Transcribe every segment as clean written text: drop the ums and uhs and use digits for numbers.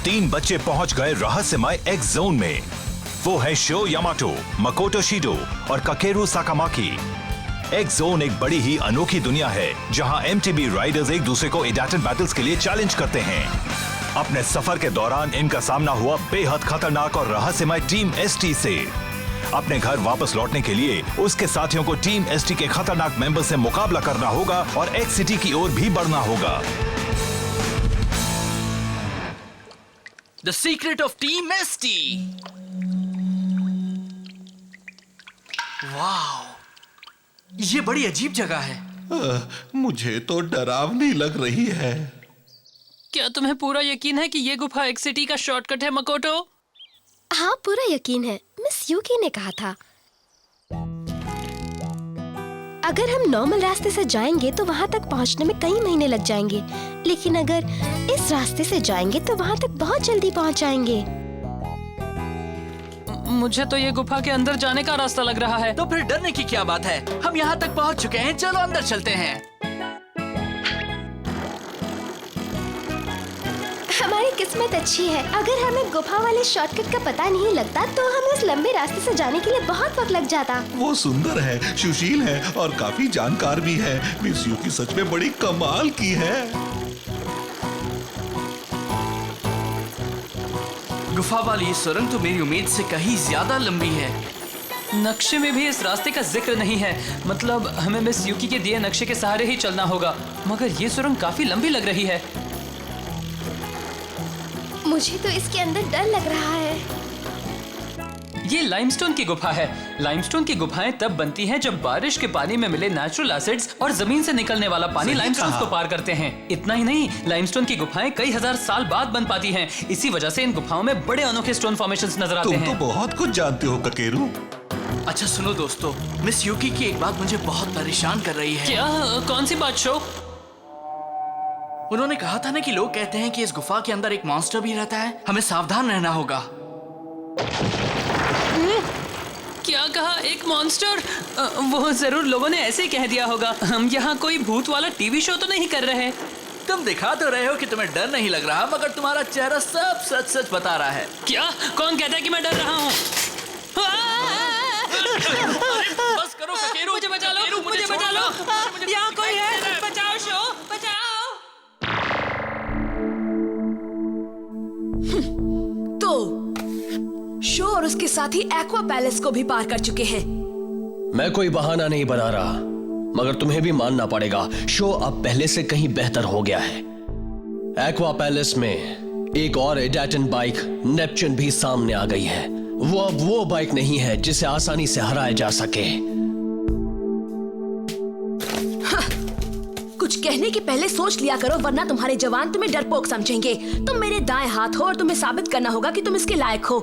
3 बच्चे पहुंच गए रहस्यमय एक्स जोन में। वो है शो यामाटो, मकोटो शिडो और काकेरू साकामाकी। एक्स जोन एक बड़ी ही अनोखी दुनिया है जहां एमटीबी राइडर्स एक दूसरे को एडाटन बैटल्स के लिए चैलेंज करते हैं। अपने सफर के दौरान इनका सामना हुआ बेहद खतरनाक और रहस्यमय टीम एसटी से। अपने घर वापस लौटने के लिए उसके साथियों को टीम एसटी के खतरनाक मेंबर से मुकाबला करना होगा और एक्स सिटी की ओर भी बढ़ना होगा। The secret of Team ST. Wow, ये बड़ी अजीब जगह है। मुझे तो डरावनी लग रही है। क्या तुम्हें पूरा यकीन है कि ये गुफा एक्स सिटी का शॉर्टकट है मकोटो? हाँ, पूरा यकीन है। मिस यूकी ने कहा था। अगर हम नॉर्मल रास्ते से जाएंगे तो वहाँ तक पहुँचने में कई महीने लग जाएंगे, लेकिन अगर इस रास्ते से जाएंगे तो वहाँ तक बहुत जल्दी पहुँच जाएंगे। मुझे तो ये गुफा के अंदर जाने का रास्ता लग रहा है। तो फिर डरने की क्या बात है? हम यहाँ तक पहुँच चुके हैं, चलो अंदर चलते हैं। हमारी किस्मत अच्छी है। अगर हमें गुफा वाले शॉर्टकट का पता नहीं लगता तो हमें उस लंबे रास्ते से जाने के लिए बहुत वक्त लग जाता। वो सुंदर है, सुशील है और काफी जानकार भी है। मिस यूकी सच में बड़ी कमाल की है। गुफा वाली सुरंग तो मेरी उम्मीद से कहीं ज्यादा लंबी है। नक्शे में भी इस रास्ते का जिक्र नहीं है। मतलब हमें मिस यूकी के दिए नक्शे के सहारे ही चलना होगा, मगर ये सुरंग काफी लंबी लग रही है। मुझे तो इसके अंदर डर लग रहा है। ये लाइमस्टोन की गुफा है। लाइमस्टोन की गुफाएं तब बनती हैं जब बारिश के पानी में मिले नेचुरल एसिड्स और जमीन से निकलने वाला पानी लाइमस्टोन को पार करते हैं। इतना ही नहीं, लाइमस्टोन की गुफाएं कई हजार साल बाद बन पाती हैं। इसी वजह से इन गुफाओं में बड़े अनोखे स्टोन फॉर्मेशंस नजर आते हैं। तुम तो बहुत कुछ जानते हो काकेरू। अच्छा सुनो दोस्तों, मिस यूकी की एक बात मुझे बहुत परेशान कर रही है। क्या? कौन सी बात शो? उन्होंने कहा था ना कि लोग कहते हैं कि इस गुफा के अंदर एक मॉन्स्टर भी रहता है। हमें सावधान रहना होगा। क्या कहा? एक मॉन्स्टर? वो जरूर लोगों ने ऐसे ही कह दिया होगा। हम यहाँ कोई भूत वाला टीवी शो तो नहीं कर रहे। तुम दिखा तो रहे हो कि तुम्हें डर नहीं लग रहा, मगर तुम्हारा चेहरा सब सच सच बता रहा है। क्या? कौन कहता है कि मैं डर रहा हूँ? बस करो काकेरू, मुझे बचा लो, मुझे बचा लो। यहाँ कोई है, बचाओ शो, बचाओ। तो शो और उसके साथी एक्वा पैलेस को भी पार कर चुके हैं। मैं कोई बहाना नहीं बना रहा, मगर तुम्हें भी मानना पड़ेगा, शो अब पहले से कहीं बेहतर हो गया है। एक्वा पैलेस में एक और एडाटन बाइक नेपच्यून भी सामने आ गई है। वो अब वो बाइक नहीं है जिसे आसानी से हराया जा सके। कुछ कहने के पहले सोच लिया करो, वरना तुम्हारे जवान तुम्हें डरपोक समझेंगे। तुम मेरे दाएं हाथ हो और तुम्हें साबित करना होगा कि तुम इसके लायक हो।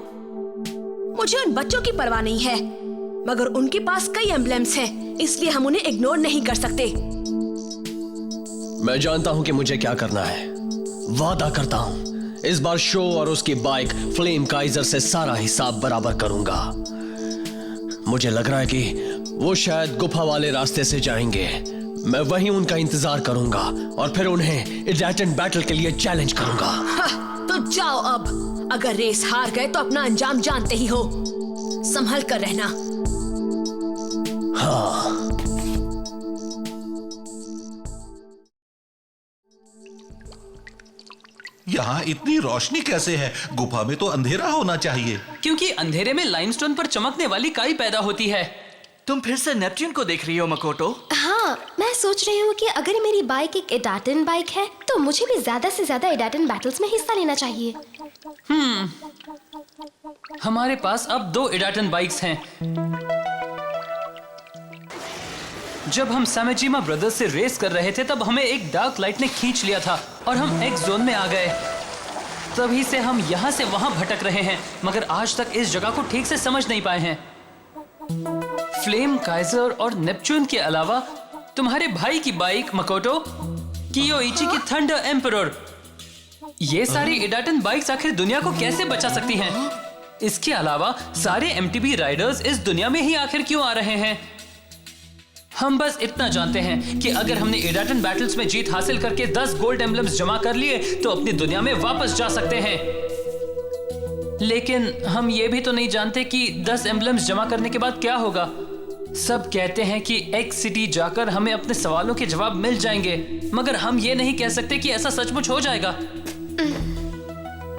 मुझे उन बच्चों की परवाह नहीं है, मगर उनके पास कई एम्ब्लेम्स हैं, इसलिए हम उन्हें इग्नोर नहीं कर सकते। मैं जानता हूं कि मुझे क्या करना है। वादा करता हूं, इस बार शो और उसकी बाइक फ्लेम काइजर से सारा हिसाब बराबर करूंगा। मुझे लग रहा है कि वो शायद गुफा वाले रास्ते से जाएंगे। मैं वहीं उनका इंतजार करूंगा और फिर उन्हें एडाटन बैटल के लिए चैलेंज करूंगा। तो जाओ अब। अगर रेस हार गए तो अपना अंजाम जानते ही हो। संभल कर रहना। हाँ। यहाँ इतनी रोशनी कैसे है? गुफा में तो अंधेरा होना चाहिए। क्योंकि अंधेरे में लाइमस्टोन पर चमकने वाली काई पैदा होती है। तुम फिर से नेपच्यून को देख रही हो मकोटो? हाँ, मैं सोच रही हूँ कि अगर मेरी बाइक एक एडाटन बाइक है तो मुझे भी ज्यादा से ज्यादा एडाटन बैटल्स में हिस्सा लेना चाहिए। हमारे पास अब 2 एडाटन बाइक्स हैं। जब हम सामेजिमा ब्रदर्स से रेस कर रहे थे तब हमें एक डार्क लाइट ने खींच लिया था और हम एक्स जोन में आ गए। तभी से हम यहाँ से वहाँ भटक रहे हैं, मगर आज तक इस जगह को ठीक से समझ नहीं पाए हैं। फ्लेम काइजर और नेपच्यून के अलावा तुम्हारे भाई की बाइक मकोटो, कियोइची की थंडर एम्परर, ये सारी एडाटन बाइक्स आखिर दुनिया को कैसे बचा सकती हैं? इसके अलावा सारे एमटीबी राइडर्स इस दुनिया में ही आखिर क्यों आ रहे हैं? हम बस इतना जानते हैं कि अगर हमने एडाटन बैटल्स में जीत हासिल करके 10 गोल्ड एम्बलम्स जमा कर लिए तो अपनी दुनिया में वापस जा सकते हैं। लेकिन हम ये भी तो नहीं जानते कि 10 एम्बलम्स जमा करने के बाद क्या होगा। सब कहते हैं कि एक्स सिटी जाकर हमें अपने सवालों के जवाब मिल जाएंगे, मगर हम ये नहीं कह सकते कि ऐसा सचमुच हो जाएगा।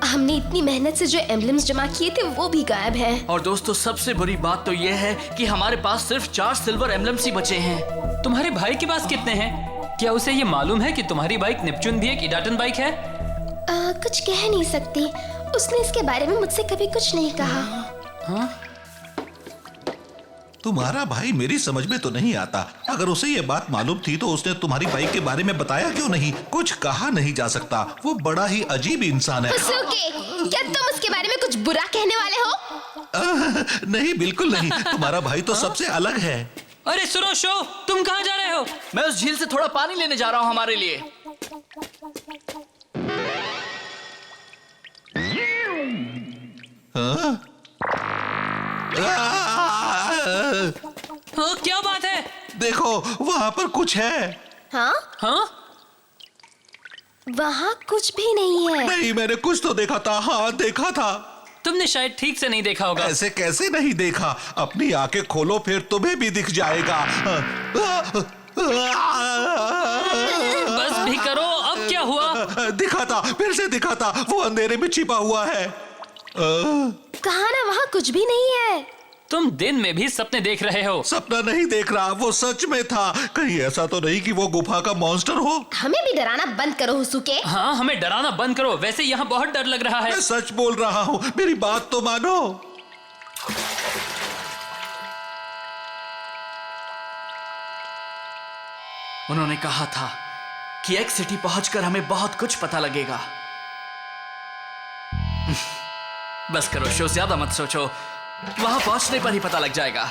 हमने इतनी मेहनत से जो एम्बलम्स जमा किए थे वो भी गायब हैं। और दोस्तों, सबसे बुरी बात तो ये है कि हमारे पास सिर्फ 4 सिल्वर एम्बलम्स ही बचे हैं। तुम्हारे भाई के पास कितने हैं? क्या उसे ये मालूम है कि तुम्हारी बाइक नेपच्यून भी एक इडाटन बाइक है? कुछ कह नहीं सकती, उसने इसके बारे में मुझसे कभी कुछ नहीं कहा। हाँ? तुम्हारा भाई मेरी समझ में तो नहीं आता। अगर उसे ये बात मालूम थी तो उसने तुम्हारी बाइक के बारे में बताया क्यों नहीं? कुछ कहा नहीं जा सकता, वो बड़ा ही अजीब इंसान है। हुसुके, क्या तुम उसके बारे में कुछ बुरा कहने वाले हो? नहीं, बिल्कुल नहीं। तुम्हारा भाई तो सबसे अलग है। अरे सुनो शो, तुम कहाँ जा रहे हो? मैं उस झील से थोड़ा पानी लेने जा रहा हूँ हमारे लिए। हाँ? हाँ, क्या बात है? देखो, वहाँ पर कुछ है। हाँ? हाँ? वहाँ कुछ भी नहीं है। नहीं, मैंने कुछ तो देखा था। हाँ, देखा था। तुमने शायद ठीक से नहीं देखा होगा। ऐसे कैसे नहीं देखा? अपनी आंखें खोलो, फिर तुम्हें भी दिख जाएगा। बस भी करो, अब क्या हुआ? दिखा था, फिर से दिखा था। वो अंधेरे में छिपा हुआ है। कहा ना, वहाँ कुछ भी नहीं है। तुम दिन में भी सपने देख रहे हो। सपना नहीं देख रहा, वो सच में था। कहीं ऐसा तो नहीं कि वो गुफा का मॉन्स्टर हो? हमें भी डराना बंद करो हुसुके। हाँ, हमें डराना बंद करो। वैसे यहाँ बहुत डर लग रहा है। मैं सच बोल रहा हूँ, मेरी बात तो मानो। उन्होंने कहा था कि एक्स सिटी पहुंचकर हमें बहुत कुछ पता लगेगा। बस करो शो, ज्यादा मत सोचो। वहां पहुंचने पर ही पता लग जाएगा।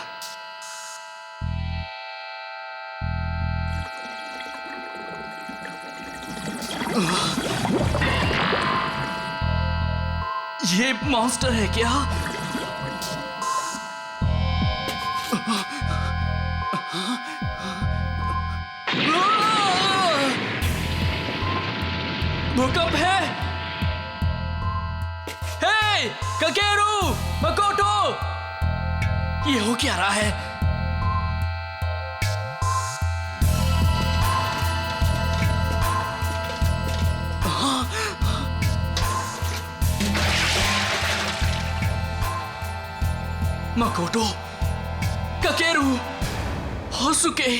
ये मॉन्स्टर है क्या? भूकंप है। हे ककेरू, मकोटो, ये हो क्या रहा है? मकोटो, ककेरू, होसुके।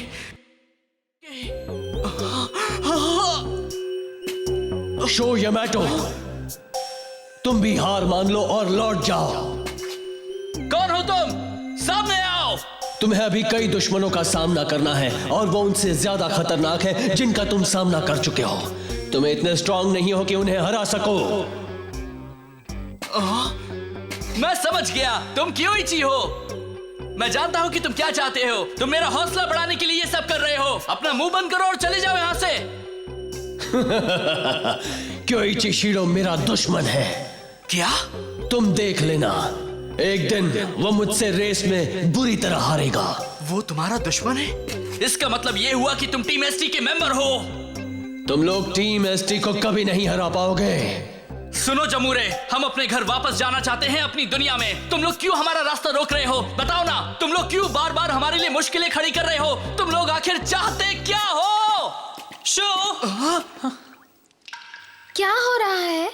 शो यामाटो, तुम भी हार मान लो और लौट जाओ। कौन हो तुम? सामने आओ। तुम्हें अभी कई दुश्मनों का सामना करना है और वो उनसे ज्यादा खतरनाक है जिनका तुम सामना कर चुके हो। तुम्हें इतने स्ट्रांग नहीं हो कि उन्हें हरा सको। मैं समझ गया, तुम क्यों इची हो। मैं जानता हूं कि तुम क्या चाहते हो। तुम मेरा हौसला बढ़ाने के लिए ये सब कर रहे हो। अपना मुंह बंद करो और चले जाओ यहां से। क्योइची शिरो मेरा दुश्मन है। क्या? तुम देख लेना, एक दिन वो मुझसे रेस में बुरी तरह हारेगा। वो तुम्हारा दुश्मन है? इसका मतलब ये हुआ कि तुम टीम एसटी के मेंबर हो। तुम लोग टीम एसटी को कभी नहीं हरा पाओगे। सुनो जमूरे, हम अपने घर वापस जाना चाहते हैं, अपनी दुनिया में। तुम लोग क्यों हमारा रास्ता रोक रहे हो? बताओ ना, तुम लोग क्यों बार बार हमारे लिए मुश्किलें खड़ी कर रहे हो? तुम लोग आखिर चाहते क्या हो? शो, क्या हो रहा है?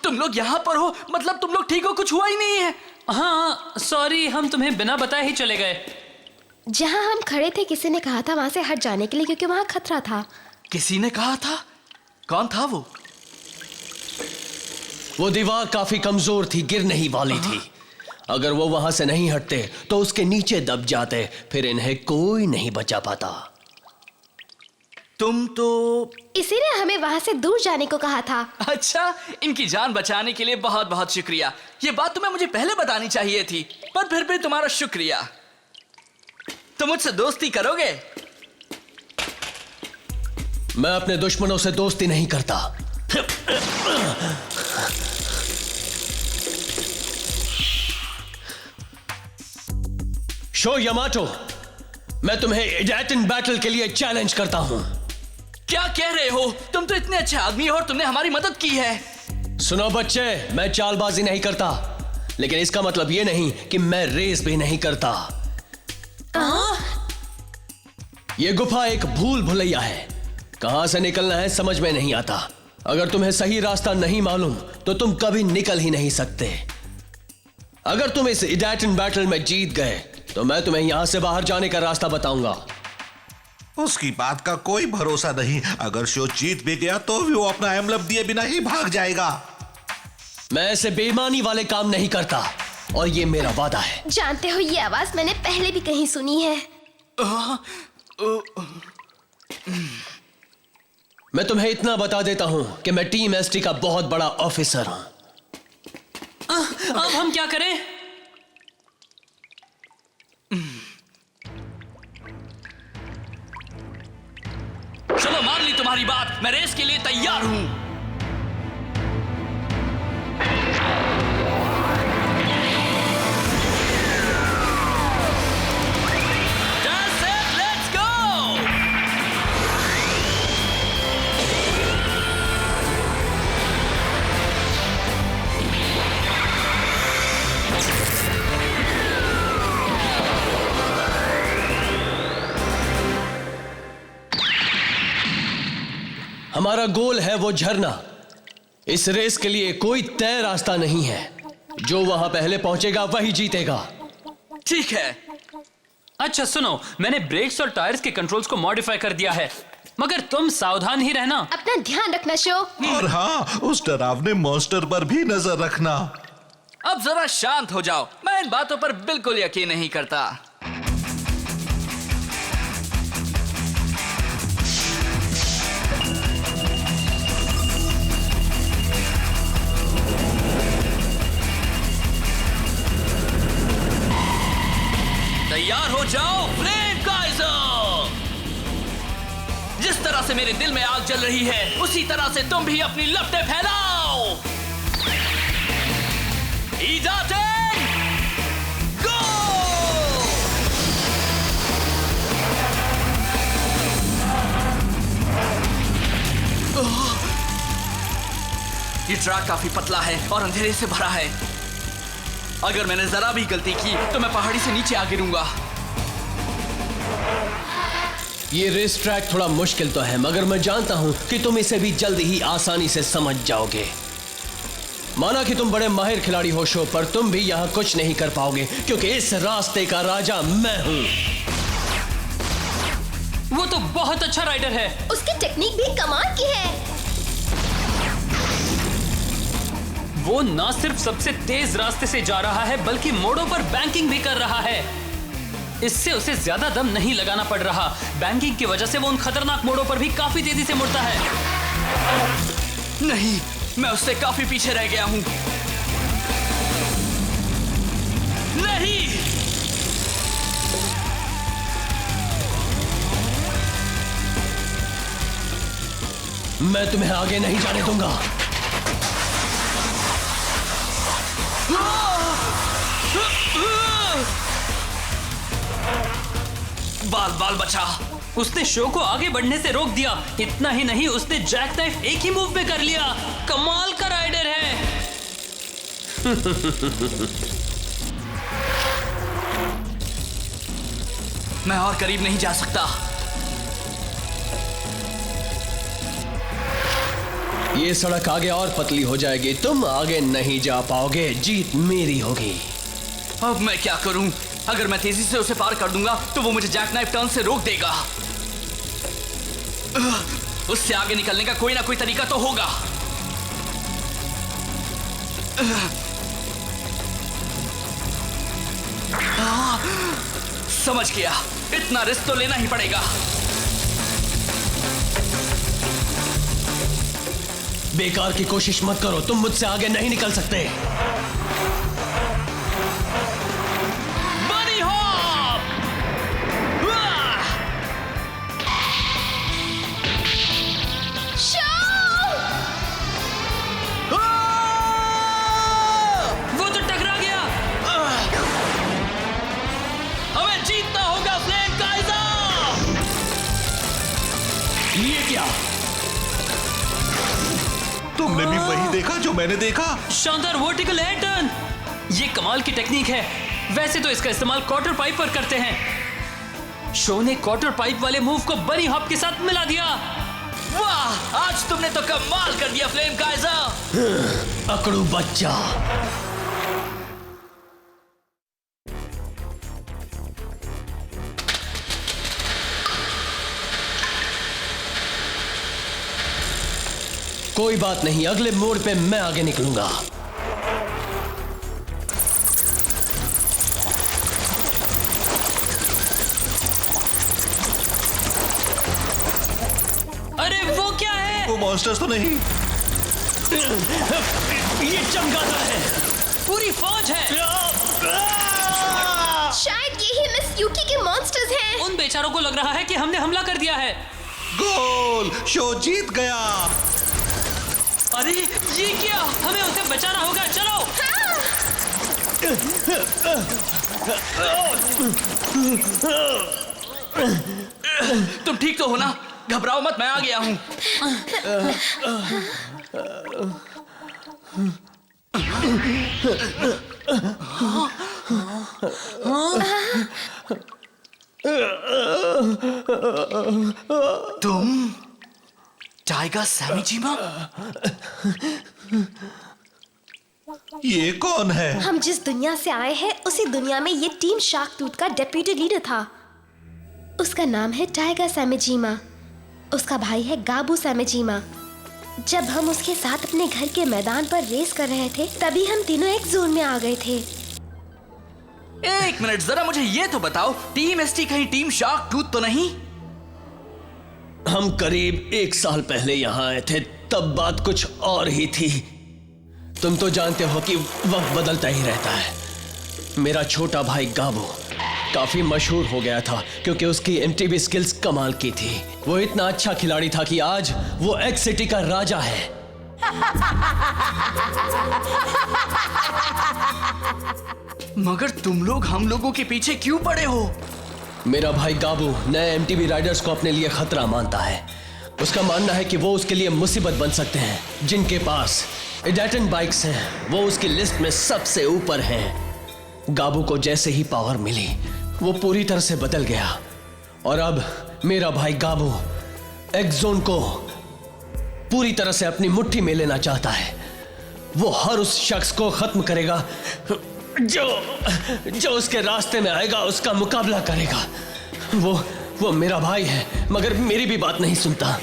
तुम लोग यहाँ पर हो, मतलब तुम लोग ठीक हो? कुछ हुआ ही नहीं है। हाँ सॉरी, हम तुम्हें बिना बताए ही चले गए। जहाँ हम खड़े थे किसी ने कहा था वहां से हट जाने के लिए, क्योंकि वहां खतरा था। किसी ने कहा था? कौन था वो? वो दीवार काफी कमजोर थी, गिर नहीं वाली थी। अगर वो वहां से नहीं हटते तो उसके नीचे दब जाते, फिर इन्हें कोई नहीं बचा पाता। तुम तो इसीलिए हमें वहां से दूर जाने को कहा था। अच्छा, इनकी जान बचाने के लिए बहुत बहुत शुक्रिया। ये बात तुम्हें मुझे पहले बतानी चाहिए थी, पर फिर भी तुम्हारा शुक्रिया। तुम मुझसे दोस्ती करोगे? मैं अपने दुश्मनों से दोस्ती नहीं करता। शो यामाटो, मैं तुम्हें इडाटन बैटल के लिए चैलेंज करता हूं। क्या कह रहे हो? तुम तो इतने अच्छे आदमी हो और तुमने हमारी मदद की है। सुनो बच्चे, मैं चालबाजी नहीं करता, लेकिन इसका मतलब ये नहीं कि मैं रेस भी नहीं करता। ये गुफा एक भूल भुलैया है। कहां से निकलना है समझ में नहीं आता। अगर तुम्हें सही रास्ता नहीं मालूम तो तुम कभी निकल ही नहीं सकते। अगर तुम इस इडैटन बैटल में जीत गए तो मैं तुम्हें यहां से बाहर जाने का रास्ता बताऊंगा। उसकी बात का कोई भरोसा नहीं। अगर शो जीत भी गया तो भी वो अपना एम्बलम दिए बिना ही भाग जाएगा। मैं ऐसे बेईमानी वाले काम नहीं करता और ये मेरा वादा है। जानते हो, ये आवाज मैंने पहले भी कहीं सुनी है। मैं तुम्हें इतना बता देता हूं कि मैं टीम एसटी का बहुत बड़ा ऑफिसर हूं। अब हम क्या करें? चलो मान ली तुम्हारी बात, मैं रेस के लिए तैयार हूं। That's it, let's go! हमारा गोल है वो झरना। इस रेस के लिए कोई तय रास्ता नहीं है। जो वहां पहले पहुंचेगा वही जीतेगा। ठीक है। अच्छा सुनो, मैंने ब्रेक्स और टायर्स के कंट्रोल्स को मॉडिफाई कर दिया है, मगर तुम सावधान ही रहना। अपना ध्यान रखना शो। और हाँ, उस डरावने मॉन्स्टर पर भी नजर रखना। अब जरा शांत हो जाओ, मैं इन बातों पर बिल्कुल यकीन नहीं करता। तैयार हो जाओ फ्लेम काइजर। जिस तरह से मेरे दिल में आग जल रही है उसी तरह से तुम भी अपनी लपटें फैलाओ। ईजाटेन गो! ये ट्रैक काफी पतला है और अंधेरे से भरा है। अगर मैंने जरा भी गलती की तो मैं पहाड़ी से नीचे आ गिरूंगा। ये रेस ट्रैक थोड़ा मुश्किल तो है, मगर मैं जानता हूं कि तुम इसे भी जल्द ही आसानी से समझ जाओगे। माना कि तुम बड़े माहिर खिलाड़ी हो शो, पर तुम भी यहां कुछ नहीं कर पाओगे क्योंकि इस रास्ते का राजा मैं हूं। वो तो बहुत अच्छा राइडर है। उसकी टेक्निक भी कमाल की है। वो ना सिर्फ सबसे तेज रास्ते से जा रहा है बल्कि मोड़ों पर बैंकिंग भी कर रहा है। इससे उसे ज्यादा दम नहीं लगाना पड़ रहा। बैंकिंग की वजह से वो उन खतरनाक मोड़ों पर भी काफी तेजी से मुड़ता है। नहीं, मैं उससे काफी पीछे रह गया हूं। नहीं, मैं तुम्हें आगे नहीं जाने दूंगा। बाल बाल बचा। उसने शो को आगे बढ़ने से रोक दिया। इतना ही नहीं, उसने जैक नाइफ एक ही मूव में कर लिया। कमाल का राइडर है। मैं और करीब नहीं जा सकता। ये सड़क आगे और पतली हो जाएगी, तुम आगे नहीं जा पाओगे। जीत मेरी होगी। अब मैं क्या करूं? अगर मैं तेजी से उसे पार कर दूंगा तो वो मुझे जैक नाइफ टर्न से रोक देगा। उससे आगे निकलने का कोई ना कोई तरीका तो होगा। समझ गया, इतना रिस्क तो लेना ही पड़ेगा। बेकार की कोशिश मत करो, तुम मुझसे आगे नहीं निकल सकते। बनी हॉप! वो तो टकरा गया। हमें जीतना होगा फ्लेम काइजर! ये क्या? तुमने भी वही देखा जो मैंने देखा? शानदार वर्टिकल एयर टर्न। ये कमाल की टेक्निक है। वैसे तो इसका इस्तेमाल क्वार्टर पाइप पर करते हैं। शो ने क्वार्टर पाइप वाले मूव को बनी हॉप के साथ मिला दिया। वाह, आज तुमने तो कमाल कर दिया फ्लेम काइजर। अकड़ू बच्चा। कोई बात नहीं, अगले मोड़ पे मैं आगे निकलूंगा। अरे वो क्या है? वो मॉन्स्टर्स तो नहीं? ये चमगादड़ है। पूरी फौज है। शायद यही मिस यूकी के मॉन्स्टर्स हैं। उन बेचारों को लग रहा है कि हमने हमला कर दिया है। गोल! शो जीत गया। अरे ये क्या? हमें उसे बचाना होगा, चलो। तुम ठीक तो हो ना? घबराओ मत, मैं आ गया हूँ। तुम टाइगर सैमीजीमा? ये कौन है? हम जिस दुनिया से आए हैं उसी दुनिया में ये टीम शार्क टूथ का डेप्यूटी लीडर था। उसका नाम है टाइगर सैमीजीमा। उसका भाई है गाबू सैमीजीमा। जब हम उसके साथ अपने घर के मैदान पर रेस कर रहे थे तभी हम तीनों एक जोन में आ गए थे। एक मिनट, जरा मुझे ये तो बताओ, टीम एसटी कहीं टीम शार्क टूथ तो नहीं? हम करीब 1 साल पहले यहाँ आए थे, तब बात कुछ और ही थी। तुम तो जानते हो कि वक्त बदलता ही रहता है। मेरा छोटा भाई गाबू काफी मशहूर हो गया था क्योंकि उसकी एमटीबी स्किल्स कमाल की थी। वो इतना अच्छा खिलाड़ी था कि आज वो एक्स सिटी का राजा है। मगर तुम लोग हम लोगों के पीछे क्यों पड़े हो? मेरा भाई गाबू नए एमटीबी राइडर्स को अपने लिए खतरा मानता है। उसका मानना है कि वो उसके लिए मुसीबत बन सकते हैं। जिनके पास एडाटन बाइक्स हैं वो उसकी लिस्ट में सबसे ऊपर हैं। गाबू को जैसे ही पावर मिली वो पूरी तरह से बदल गया और अब मेरा भाई गाबू एक्स जोन को पूरी तरह से अपनी मुट्ठी में लेना चाहता है। वो हर उस शख्स को खत्म करेगा जो उसके रास्ते में आएगा, उसका मुकाबला करेगा। वो मेरा भाई है मगर मेरी भी बात नहीं सुनता।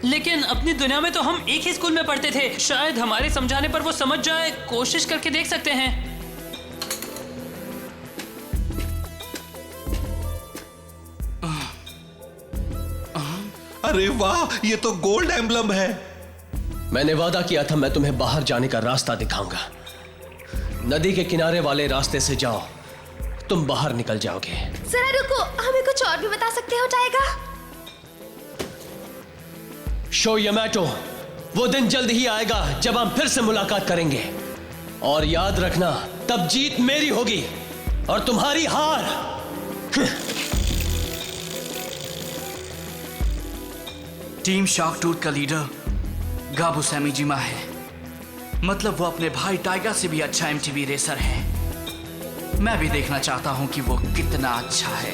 लेकिन अपनी दुनिया में तो हम एक ही स्कूल में पढ़ते थे। शायद हमारे समझाने पर वो समझ जाए। कोशिश करके देख सकते हैं। अरे वाह, ये तो गोल्ड एम्बलम है। मैंने वादा किया था मैं तुम्हें बाहर जाने का रास्ता दिखाऊंगा। नदी के किनारे वाले रास्ते से जाओ, तुम बाहर निकल जाओगे। जरा रुको, हमें कुछ और भी बता सकते हो टाइगर? शो यामाटो, वो दिन जल्द ही आएगा जब हम फिर से मुलाकात करेंगे। और याद रखना, तब जीत मेरी होगी और तुम्हारी हार। टीम शार्क टूथ का लीडर गाबू सैमीजीमा है। मतलब वो अपने भाई टाइगर से भी अच्छा एमटीबी रेसर है। मैं भी देखना चाहता हूं कि वो कितना अच्छा है।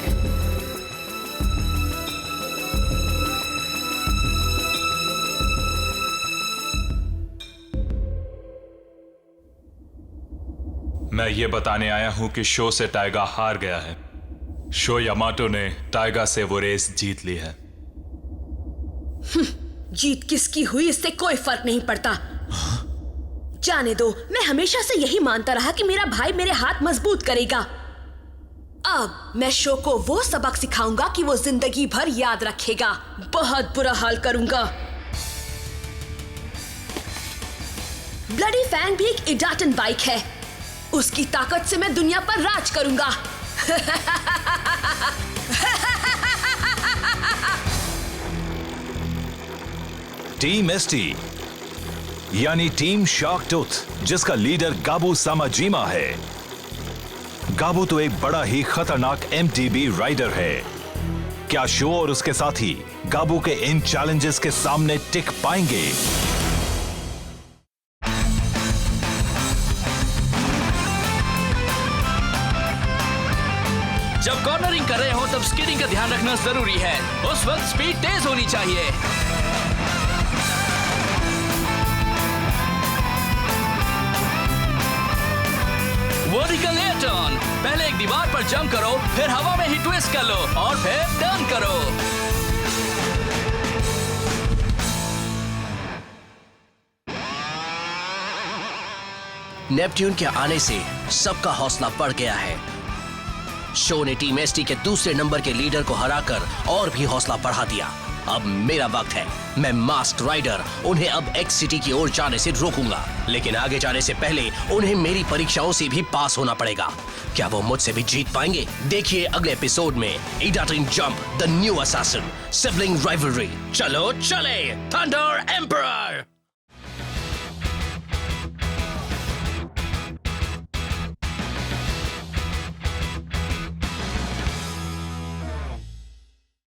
मैं ये बताने आया हूं कि शो से टाइगर हार गया है। शो यामाटो ने टाइगर से वो रेस जीत ली है। जीत किसकी हुई इससे कोई फर्क नहीं पड़ता। जाने दो, मैं हमेशा से यही मानता रहा कि मेरा भाई मेरे हाथ मजबूत करेगा। अब मैं शो को वो सबक सिखाऊंगा कि वो जिंदगी भर याद रखेगा। बहुत बुरा हाल करूंगा। ब्लडी फैंग भी एक एडाटन बाइक है। उसकी ताकत से मैं दुनिया पर राज करूंगा। टीम एसटी यानी टीम शार्क टूथ, जिसका लीडर गाबू सामाजीमा है। गाबू तो एक बड़ा ही खतरनाक एमटीबी राइडर है। क्या शो और उसके साथी गाबू के इन चैलेंजेस के सामने टिक पाएंगे? कर रहे हो तब स्किडिंग का ध्यान रखना जरूरी है। उस वक्त स्पीड तेज होनी चाहिए। वर्टिकल एयर टर्न, पहले एक दीवार पर जंप करो, फिर हवा में ही ट्विस्ट कर लो और फिर टर्न करो। नेपट्यून के आने से सबका हौसला बढ़ गया है। शो ने टीम एसटी के दूसरे नंबर के लीडर को हराकर और भी हौसला बढ़ा दिया। अब मेरा वक्त है। मैं मास्क राइडर उन्हें अब एक्स सिटी की ओर जाने से रोकूंगा, लेकिन आगे जाने से पहले उन्हें मेरी परीक्षाओं से भी पास होना पड़ेगा। क्या वो मुझसे भी जीत पाएंगे? देखिए अगले एपिसोड में ईडाटिन jump the new assassin sibling rivalry. चलो चले थंडर